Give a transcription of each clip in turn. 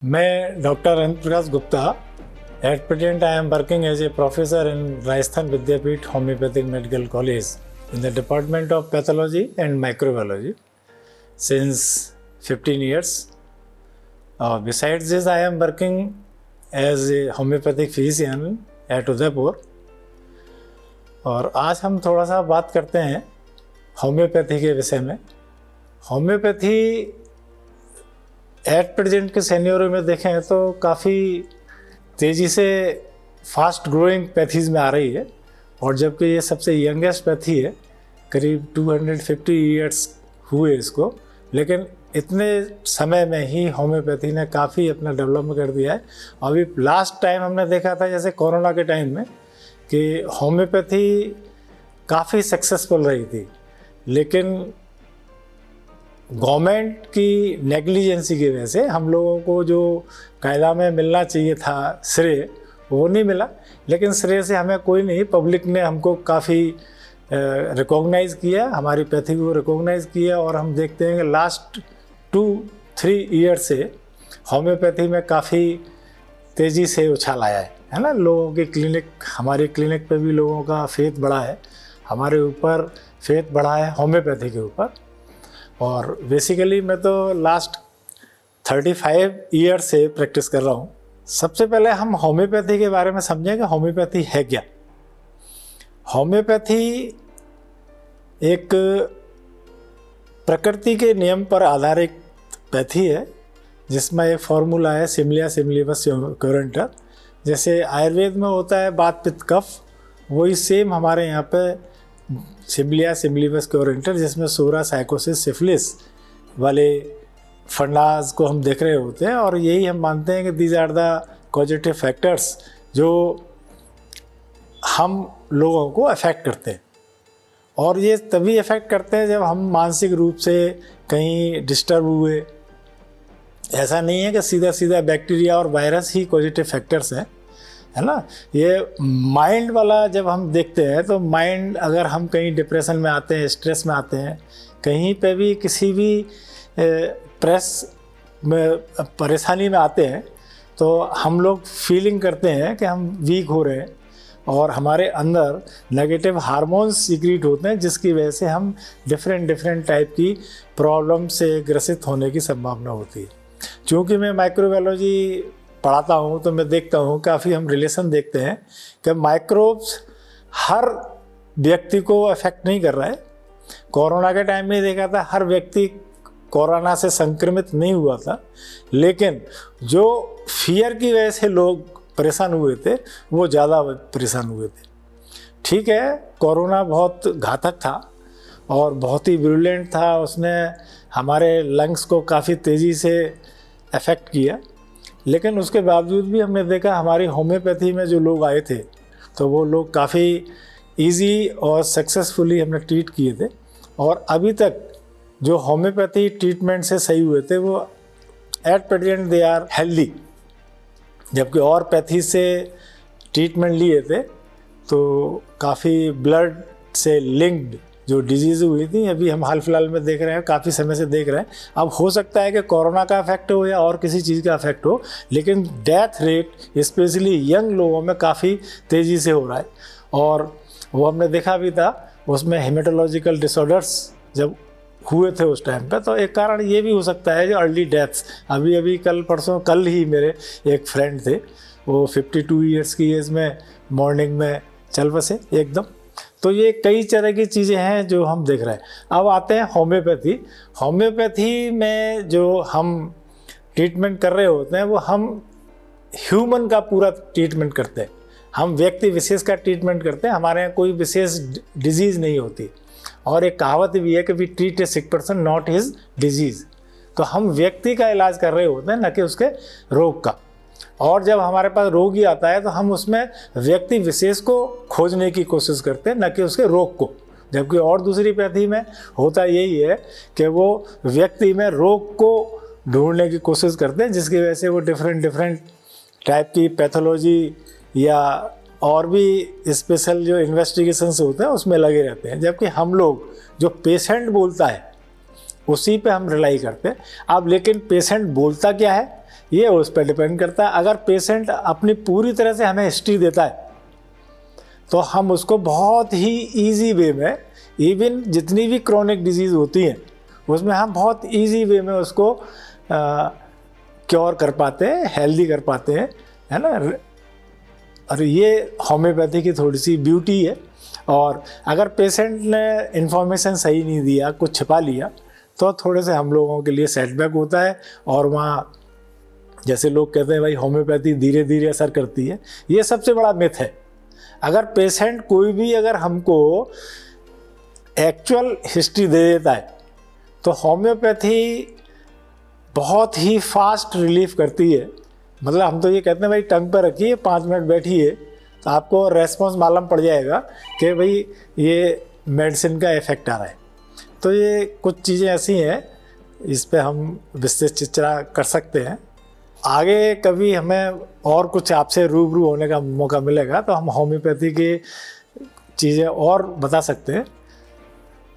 मैं doctor Anant Prakash Gupta at present I am working as a professor in Rajasthan Vidyapeeth homoeopathic medical college in the Department of Pathology and Microbiology since 15 years. Besides this, I am working as a homeopathic physician at Udaipur. और आज हम थोड़ा सा बात करते हैं homeopathy के विषय में। होम्योपैथी एट प्रेजेंट के सेनियोरों में देखें तो काफ़ी तेज़ी से फास्ट ग्रोइंग पैथीज़ में आ रही है, और जबकि ये सबसे यंगेस्ट पैथी है, करीब 250 ईयर्स हुए इसको, लेकिन इतने समय में ही होम्योपैथी ने काफ़ी अपना डेवलपमेंट कर दिया है। अभी लास्ट टाइम हमने देखा था जैसे कोरोना के टाइम में कि होम्योपैथी काफ़ी सक्सेसफुल रही थी, लेकिन गवर्नमेंट की नेग्लिजेंसी की वजह से हम लोगों को जो कायदा में मिलना चाहिए था श्रेय, वो नहीं मिला। लेकिन श्रेय से हमें कोई नहीं, पब्लिक ने हमको काफ़ी रिकॉग्नाइज़ किया, हमारी पैथी को रिकॉग्नाइज़ किया, और हम देखते हैं कि लास्ट 2-3 ईयर से होम्योपैथी में काफ़ी तेज़ी से उछाल आया है ना। लोगों की क्लिनिक, हमारी क्लिनिक पे भी लोगों का फेथ बढ़ा है, हमारे ऊपर फेथ बढ़ा है होम्योपैथी के ऊपर। और बेसिकली मैं तो लास्ट 35 ईयर से प्रैक्टिस कर रहा हूँ। सबसे पहले हम होम्योपैथी के बारे में समझें कि होम्योपैथी है क्या। होम्योपैथी एक प्रकृति के नियम पर आधारित पैथी है, जिसमें एक फॉर्मूला है सिमलिया सिमलिबस क्योरेंटर। जैसे आयुर्वेद में होता है बात पित्त कफ, वही सेम हमारे यहाँ पे सिमलिया सिमलिबस क्योरेंटर, जिसमें सोरा साइकोसिस सिफिलिस वाले फंडाज को हम देख रहे होते हैं, और यही हम मानते हैं कि these are the causative factors जो हम लोगों को अफेक्ट करते हैं। और ये तभी अफेक्ट करते हैं जब हम मानसिक रूप से कहीं डिस्टर्ब हुए। ऐसा नहीं है कि सीधा सीधा बैक्टीरिया और वायरस ही पॉजिटिव फैक्टर्स हैं, है ना। ये माइंड वाला जब हम देखते हैं तो माइंड, अगर हम कहीं डिप्रेशन में आते हैं, स्ट्रेस में आते हैं, कहीं पे भी किसी भी प्रेस में परेशानी में आते हैं, तो हम लोग फीलिंग करते हैं कि हम वीक हो रहे हैं, और हमारे अंदर नेगेटिव हार्मोन्स सीक्रेट होते हैं, जिसकी वजह से हम डिफरेंट टाइप की प्रॉब्लम से ग्रसित होने की संभावना होती है। क्योंकि मैं माइक्रोबायोलॉजी पढ़ाता हूँ तो मैं देखता हूँ, काफ़ी हम रिलेशन देखते हैं कि माइक्रोब्स हर व्यक्ति को अफेक्ट नहीं कर रहा है। कोरोना के टाइम में देखा था हर व्यक्ति कोरोना से संक्रमित नहीं हुआ था, लेकिन जो फियर की वजह से लोग परेशान हुए थे वो ज़्यादा परेशान हुए थे। ठीक है, कोरोना बहुत घातक था और बहुत ही विरुलेंट था, उसने हमारे लंग्स को काफ़ी तेज़ी से अफेक्ट किया, लेकिन उसके बावजूद भी हमने देखा हमारी होम्योपैथी में जो लोग आए थे तो वो लोग काफ़ी इजी और सक्सेसफुली हमने ट्रीट किए थे। और अभी तक जो होम्योपैथी ट्रीटमेंट से सही हुए थे वो at present they are healthy, जबकि और पैथी से ट्रीटमेंट लिए थे तो काफ़ी ब्लड से लिंक्ड जो डिजीज़ हुई थी, अभी हम हाल फिलहाल में देख रहे हैं, काफ़ी समय से देख रहे हैं। अब हो सकता है कि कोरोना का इफेक्ट हो या और किसी चीज़ का इफेक्ट हो, लेकिन डेथ रेट स्पेशली यंग लोगों में काफ़ी तेज़ी से हो रहा है। और वो हमने देखा भी था, उसमें हेमेटोलॉजिकल डिसऑर्डर्स जब हुए थे उस टाइम पे, तो एक कारण ये भी हो सकता है जो अर्ली डेथ्स। अभी कल ही मेरे एक फ्रेंड थे, वो 52 ईयर्स की एज में मॉर्निंग में चल बसे एकदम। तो ये कई तरह की चीज़ें हैं जो हम देख रहे हैं। अब आते हैं होम्योपैथी। होम्योपैथी में जो हम ट्रीटमेंट कर रहे होते हैं वो हम ह्यूमन का पूरा ट्रीटमेंट करते हैं, हम व्यक्ति विशेष का ट्रीटमेंट करते हैं। हमारे यहाँ कोई विशेष डिजीज़ नहीं होती, और एक कहावत भी है कि we treat a sick person not his disease. तो हम व्यक्ति का इलाज कर रहे होते हैं, न कि उसके रोग का। और जब हमारे पास रोग ही आता है तो हम उसमें व्यक्ति विशेष को खोजने की कोशिश करते हैं, न कि उसके रोग को। जबकि और दूसरी पैथी में होता यही है कि वो व्यक्ति में रोग को ढूंढने की कोशिश करते हैं, जिसकी वजह से वो डिफरेंट टाइप की पैथोलॉजी या और भी स्पेशल जो इन्वेस्टिगेशंस होते हैं उसमें लगे रहते हैं। जबकि हम लोग जो पेशेंट बोलता है उसी पे हम रिलाई करते हैं। अब लेकिन पेशेंट बोलता क्या है ये उस पर डिपेंड करता है। अगर पेशेंट अपनी पूरी तरह से हमें हिस्ट्री देता है तो हम उसको बहुत ही ईजी वे में, इवन जितनी भी क्रॉनिक डिजीज़ होती हैं उसमें हम बहुत ईजी वे में उसको क्योर कर पाते हैं, हेल्दी कर पाते हैं, है ना। और ये होम्योपैथी की थोड़ी सी ब्यूटी है। और अगर पेशेंट ने इन्फॉर्मेशन सही नहीं दिया, कुछ छिपा लिया, तो थोड़े से हम लोगों के लिए सेटबैक होता है। और वहाँ जैसे लोग कहते हैं भाई होम्योपैथी धीरे धीरे असर करती है, ये सबसे बड़ा मिथ है। अगर पेशेंट कोई भी अगर हमको एक्चुअल हिस्ट्री दे देता है तो होम्योपैथी बहुत ही फास्ट रिलीफ करती है। मतलब हम तो ये कहते हैं भाई टंग पर रखिए, 5 मिनट बैठिए तो आपको रेस्पॉन्स मालूम पड़ जाएगा कि भाई ये मेडिसिन का इफ़ेक्ट आ रहा है। तो ये कुछ चीज़ें ऐसी हैं, इस पे हम विस्तृत चर्चा कर सकते हैं। आगे कभी हमें और कुछ आपसे रूबरू होने का मौका मिलेगा तो हम होम्योपैथी की चीज़ें और बता सकते हैं।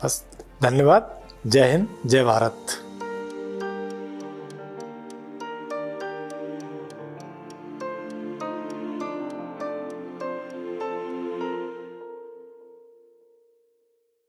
बस धन्यवाद। जय हिंद, जय भारत।